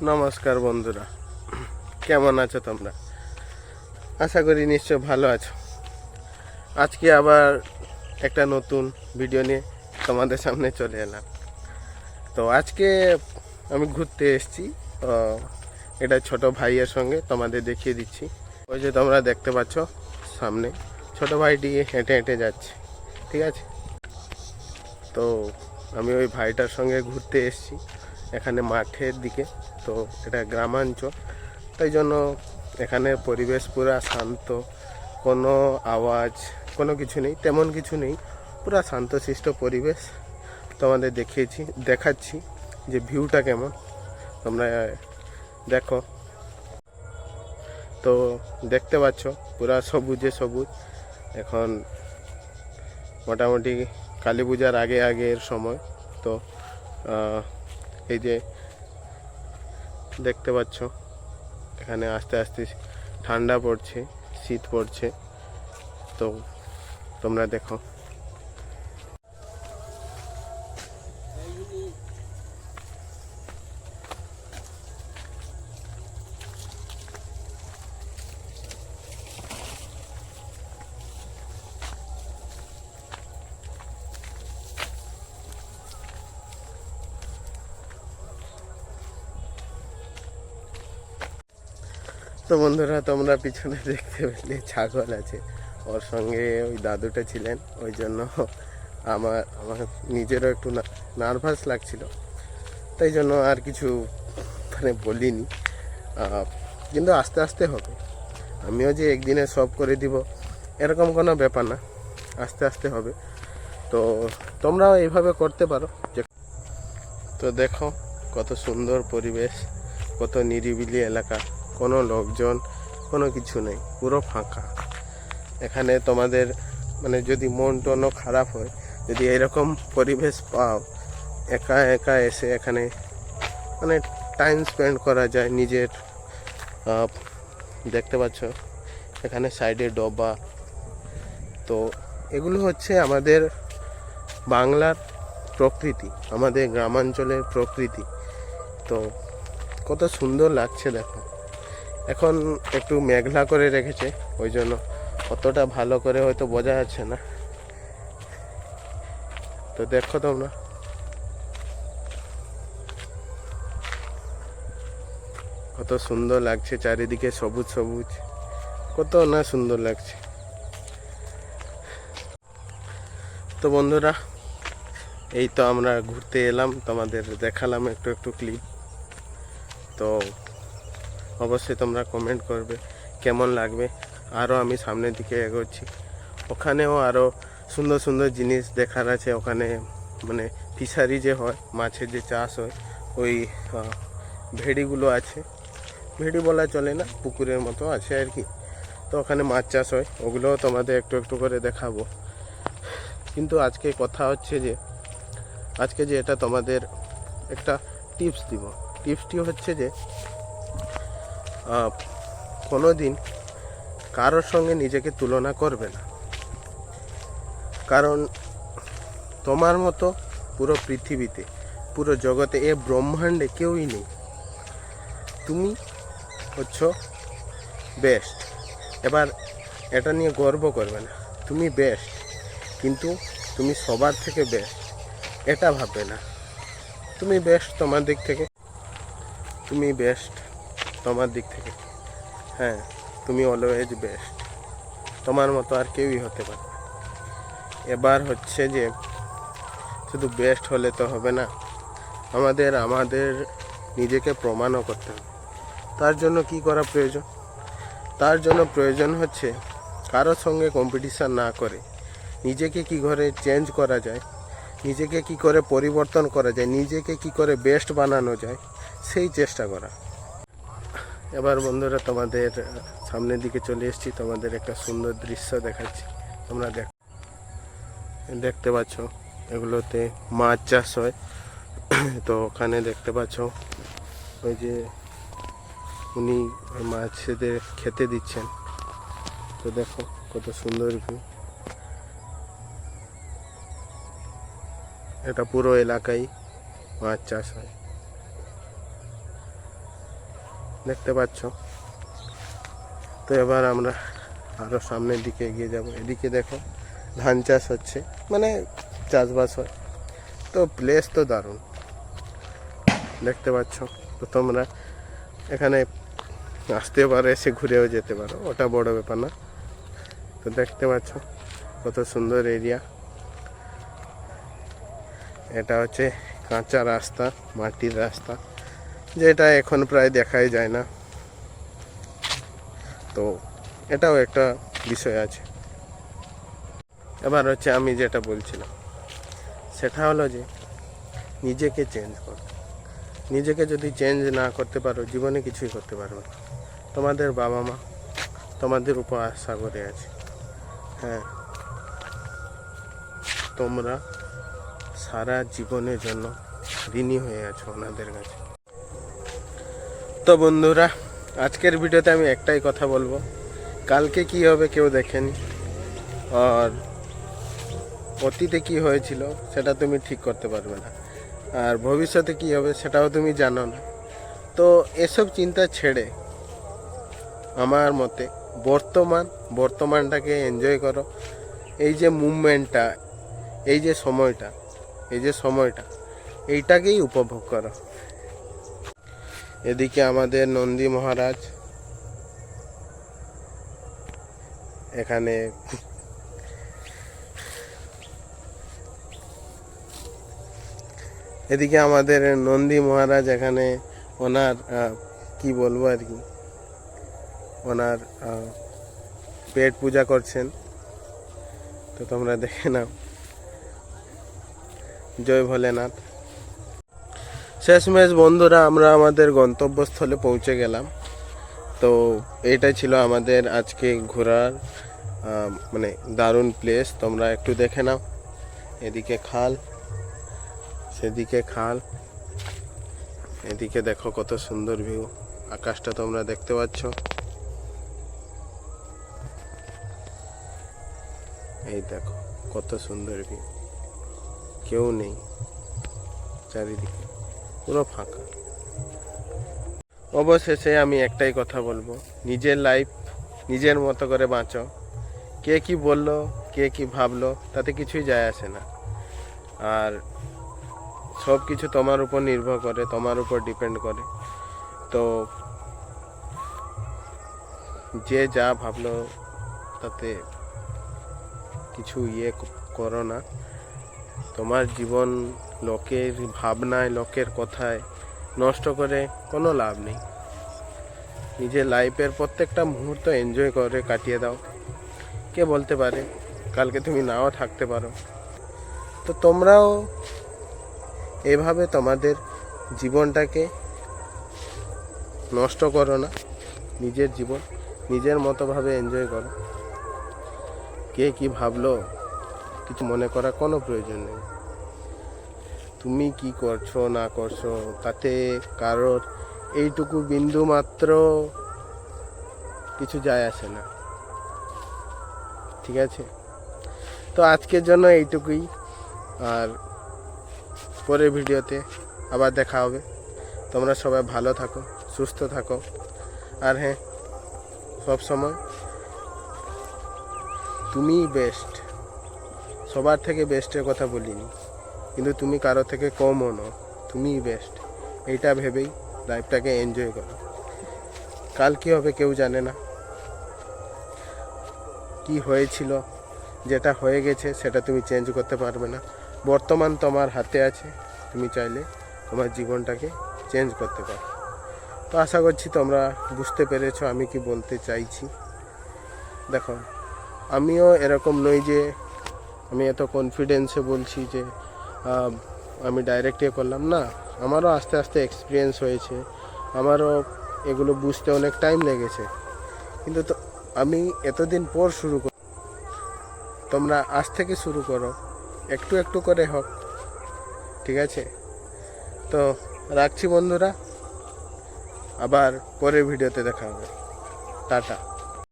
নমস্কার বন্ধুরা, কেমন আছো তোমরা? আশা করি নিশ্চয় ভালো আছো। আজকে আবার একটা নতুন ভিডিও নিয়ে তোমাদের সামনে চলে এলাম। তো আজকে আমি ঘুরতে এসেছি। এটা ছোট ভাইয়ের সঙ্গে তোমাদের দেখিয়ে দিচ্ছি। ওই যে তোমরা দেখতে পাচ্ছ সামনে ছোট ভাইটি হেঁটে হেঁটে যাচ্ছে, ঠিক আছে? তো আমি ওই ভাইটার সঙ্গে ঘুরতে এসেছি এখানে মাঠের দিকে। তো এটা গ্রামাঞ্চল, তাই জন্য এখানে পরিবেশ পুরা শান্ত, কোনো আওয়াজ কোনো কিছু নেই, তেমন কিছু নেই, পুরা শান্তশিষ্ট পরিবেশ। তোমাদের দেখাচ্ছি যে ভিউটা কেমন, তোমরা দেখো। তো দেখতে পাচ্ছ পুরা সবুজে সবুজ। এখন মোটামুটি কালী পূজার আগের সময়। তো এই যে দেখতে পাচ্ছ এখানে আস্তে আস্তে ঠান্ডা পড়ছে, শীত পড়ছে। তো তোমরা দেখো। তো বন্ধুরা, তোমরা পিছনে দেখতে পেলে ছাগল আছে, ওর সঙ্গে ওই দাদুটা ছিলেন। ওই জন্য আমার আমার নিজেরও একটু নার্ভাস লাগছিল, তাই জন্য আর কিছু বলিনি। কিন্তু আস্তে আস্তে হবে। আমিও যে একদিনে সব করে দিব এরকম কোনো ব্যাপার না, আস্তে আস্তে হবে। তো তোমরাও এইভাবে করতে পারো। তো দেখো কত সুন্দর পরিবেশ, কত নিরিবিলি এলাকা, কোনো লোকজন কোনো কিছু নেই, পুরো ফাঁকা। এখানে তোমাদের যদি মন টনও খারাপ হয়, যদি এরকম পরিবেশ পাও, একা একা এসে এখানে টাইম স্পেন্ড করা যায় নিজের। দেখতে পাচ্ছ এখানে সাইডে ডবা। তো এগুলো হচ্ছে আমাদের বাংলার প্রকৃতি, আমাদের গ্রামাঞ্চলের প্রকৃতি। তো কত সুন্দর লাগছে দেখো। এখন একটু মেঘলা করে রেখেছে, ওই জন্য অতটা ভালো করে হয়তো বোঝা যাচ্ছে না। তো দেখো তোমরা কত সুন্দর লাগছে, চারিদিকে সবুজ সবুজ, কত না সুন্দর লাগছে। তো বন্ধুরা, এই তো আমরা ঘুরতে এলাম, তোমাদের দেখালাম একটু একটু ক্লিপ। তো অবশ্যই তোমরা কমেন্ট করবে কেমন লাগবে। আরও আমি সামনের দিকে এগোচ্ছি, ওখানেও আরও সুন্দর সুন্দর জিনিস দেখার আছে। ওখানে ফিশারি যে হয়, মাছের যে চাষ হয়, ওই ভেড়িগুলো আছে। ভেড়ি বলা চলে না, পুকুরের মতো আছে আর কি। তো ওখানে মাছ চাষ হয়, ওগুলোও তোমাদের একটু একটু করে দেখাবো। কিন্তু আজকে কথা হচ্ছে যে আজকে যে এটা তোমাদের একটা টিপস দিব। টিপসটি হচ্ছে যে কোনো দিন কারোর সঙ্গে নিজেকে তুলনা করবে না, কারণ তোমার মতো পুরো পৃথিবীতে, পুরো জগতে, এ ব্রহ্মাণ্ডে কেউই নেই। তুমি হচ্ছ বেস্ট। এবার এটা নিয়ে গর্ব করবে না, তুমি বেস্ট, কিন্তু তুমি সবার থেকে বেস্ট এটা ভাববে না। তুমি বেস্ট তোমার দিক থেকে, তুমি বেস্ট তোমার দিক থেকে। হ্যাঁ, তুমি অলওয়েজ বেস্ট, তোমার মতো আর কেউই হতে পারে। এবার হচ্ছে যে শুধু বেস্ট হলে তো হবে না, আমাদের নিজেকে প্রমাণও করতে হবে। তার জন্য কি করা প্রয়োজন? তার জন্য প্রয়োজন হচ্ছে কারোর সঙ্গে কম্পিটিশান না করে নিজেকে কি করে চেঞ্জ করা যায়, নিজেকে কি করে পরিবর্তন করা যায়, নিজেকে কি করে বেস্ট বানানো যায়, সেই চেষ্টা করা। এবার বন্ধুরা, তোমাদের সামনের দিকে চলে এসেছি, তোমাদের একটা সুন্দর দৃশ্য দেখাচ্ছি। তোমরা দেখতে পাচ্ছ এগুলোতে মাছ চাষ হয়। তো ওখানে দেখতে পাচ্ছ ওই যে উনি মাছেদের খেতে দিচ্ছেন। তো দেখো কত সুন্দর ভিউ। এটা পুরো এলাকায় মাছ চাষ হয়। দেখতে পাচ্ছ। তো এবার আমরা আরও সামনের দিকে এগিয়ে যাব। এদিকে দেখো ধান চাষ হচ্ছে, মানে চাষবাস হয়। তো প্লেস তো দারুণ, দেখতে পাচ্ছ। তো তোমরা এখানে আসতে পারো, এসে ঘুরেও যেতে পারো, ওটা বড় ব্যাপার না। তো দেখতে পাচ্ছ কত সুন্দর এরিয়া। এটা হচ্ছে কাঁচা রাস্তা, মাটির রাস্তা, যেটা এখন প্রায় দেখাই যায় না। তো এটাও একটা বিষয় আছে। এবার হচ্ছে আমি যেটা বলছিলাম, সেটা হলো যে নিজেকে চেঞ্জ করো। নিজেকে যদি চেঞ্জ না করতে পারো, জীবনে কিছুই করতে পারবে না। তোমাদের বাবা মা তোমাদের উপর আশা করে আছে। হ্যাঁ, তোমরা সারা জীবনের জন্য ঋণী হয়ে আছো ওনাদের কাছে। তো বন্ধুরা, আজকের ভিডিওতে আমি একটাই কথা বলবো, কালকে কি হবে কেউ দেখেনি, আর অতীতে কি হয়েছিল সেটা তুমি ঠিক করতে পারবে না, আর ভবিষ্যতে কি হবে সেটাও তুমি জানো না। তো এসব চিন্তা ছেড়ে আমার মতে বর্তমানটাকে এনজয় করো। এই যে মুভমেন্টটা, এই যে সময়টা এইটাকেই উপভোগ করো। এদিকে আমাদের নন্দী মহারাজ এখানে এখানে ওনার কি বলবো আর কি, ওনার পেট পূজা করছেন। তো তোমরা দেখে নাও। জয় ভোলেনাথ। শেষমেশ বন্ধুরা, আমরা আমাদের গন্তব্যস্থলে পৌঁছে গেলাম। তো এইটাই ছিল আমাদের আজকে ঘোরার মানে দারুণ প্লেস। তোমরা একটু দেখে নাও, এদিকে খাল, সেদিকে খাল, এদিকে দেখো কত সুন্দর ভিউ। আকাশটা তোমরা দেখতে পাচ্ছ, এই দেখো কত সুন্দর ভিউ। কেউ নেই চারিদিকে, পুরো ফাঁকা। অবশেষে আমি একটাই কথা বলবো, নিজের লাইফ নিজের মতো করে বাঁচো। কে কি বললো, কে কি ভাবলো, তাতে কিছুই যায় আসে না। আর সব কিছু তোমার উপর নির্ভর করে, তোমার উপর ডিপেন্ড করে। তো যে যা ভাবলো তাতে কিছু করো না। তোমার জীবন লোকের ভাবনায়, লোকের কথায় নষ্ট করে কোনো লাভ নেই। নিজের লাইফের প্রত্যেকটা মুহূর্ত এনজয় করে কাটিয়ে দাও। কে বলতে পারে কালকে তুমি নাও থাকতে পারো। তো তোমরাও এভাবে তোমাদের জীবনটাকে নষ্ট করো না। নিজের জীবন নিজের মতোভাবে এনজয় করো। কে কি ভাবলো কিছু মনে করার কোনো প্রয়োজন নেই। তুমি কি করছো না করছো তাতে কারোর এইটুকু বিন্দু মাত্র কিছু যায় আসে না, ঠিক আছে? তো আজকের জন্য এইটুকুই, আর পরের ভিডিওতে আবার দেখা হবে। তোমরা সবাই ভালো থাকো, সুস্থ থাকো। আর হ্যাঁ, সব সময় তুমি বেস্ট। সবার থেকে বেস্টের কথা বলিনি, কিন্তু তুমি কারো থেকে কমও নও, তুমিই বেস্ট। এইটা ভেবেই লাইফটাকে এনজয় করো। কাল কী হবে কেউ জানে না। কি হয়েছিল, যেটা হয়ে গেছে সেটা তুমি চেঞ্জ করতে পারবে না। বর্তমান তোমার হাতে আছে, তুমি চাইলে তোমার জীবনটাকে চেঞ্জ করতে পারো। তো আশা করছি তোমরা বুঝতে পেরেছো আমি কি বলতে চাইছি। দেখো, আমিও এরকম নই যে আমি এত কনফিডেন্সে বলছি যে আমি ডাইরেক্ট করলাম না। আমারও আস্তে আস্তে এক্সপিরিয়েন্স হয়েছে, আমারও এগুলো বুঝতে অনেক টাইম লেগেছে। কিন্তু তো আমি এতদিন পর শুরু করি, তোমরা আজ থেকে শুরু করো, একটু একটু করে হোক, ঠিক আছে? তো রাখছি বন্ধুরা, আবার পরের ভিডিওতে দেখা হবে। টাটা।